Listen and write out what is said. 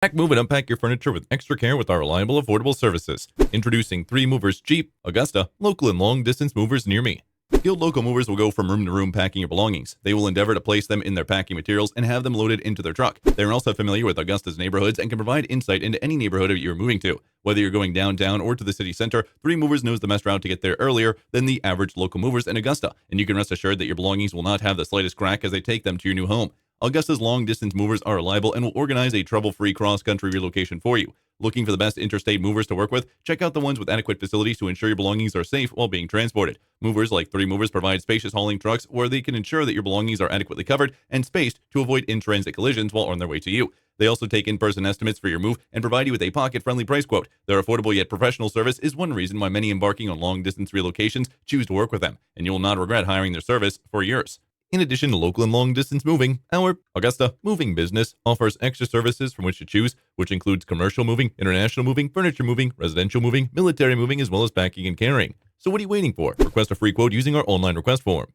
Pack, move, and unpack your furniture with extra care with our reliable, affordable services. Introducing 3 Movers Jeep, Augusta, local and long-distance movers near me. Skilled local movers will go from room to room packing your belongings. They will endeavor to place them in their packing materials and have them loaded into their truck. They are also familiar with Augusta's neighborhoods and can provide insight into any neighborhood you're moving to. Whether you're going downtown or to the city center, 3 Movers knows the best route to get there earlier than the average local movers in Augusta, and you can rest assured that your belongings will not have the slightest crack as they take them to your new home. Augusta's long-distance movers are reliable and will organize a trouble-free cross-country relocation for you. Looking for the best interstate movers to work with? Check out the ones with adequate facilities to ensure your belongings are safe while being transported. Movers like 3 Movers provide spacious hauling trucks where they can ensure that your belongings are adequately covered and spaced to avoid in-transit collisions while on their way to you. They also take in-person estimates for your move and provide you with a pocket-friendly price quote. Their affordable yet professional service is one reason why many embarking on long-distance relocations choose to work with them, and you will not regret hiring their service for years. In addition to local and long-distance moving, our Augusta moving business offers extra services from which to choose, which includes commercial moving, international moving, furniture moving, residential moving, military moving, as well as packing and carrying. So what are you waiting for? Request a free quote using our online request form.